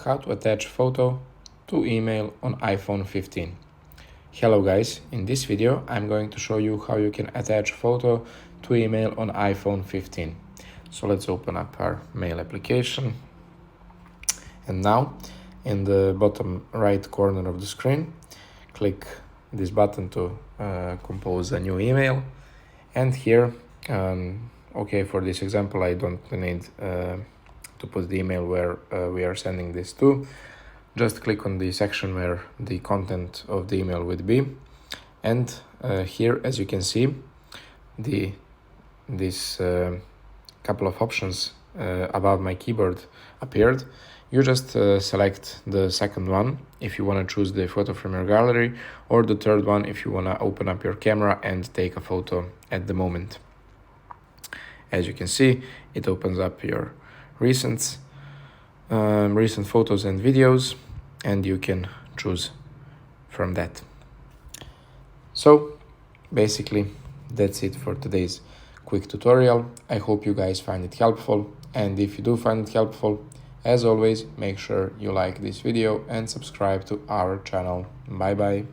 how to attach photo to email on iPhone 15. Hello guys, in this video I'm going to show you how you can attach photo to email on iPhone 15. So let's open up our mail application, and now in the bottom right corner of the screen click this button to compose a new email. And here okay, for this example I don't need to put the email where we are sending this to. Just click on the section where the content of the email would be, and here, as you can see, this couple of options above my keyboard appeared. You just select the second one if you want to choose the photo from your gallery, or the third one if you want to open up your camera and take a photo at the moment. As you can see, it opens up your recent photos and videos, and you can choose from that. So basically that's it for today's quick tutorial. I hope you guys find it helpful, and if you do find it helpful, as always, make sure you like this video and subscribe to our channel. Bye bye.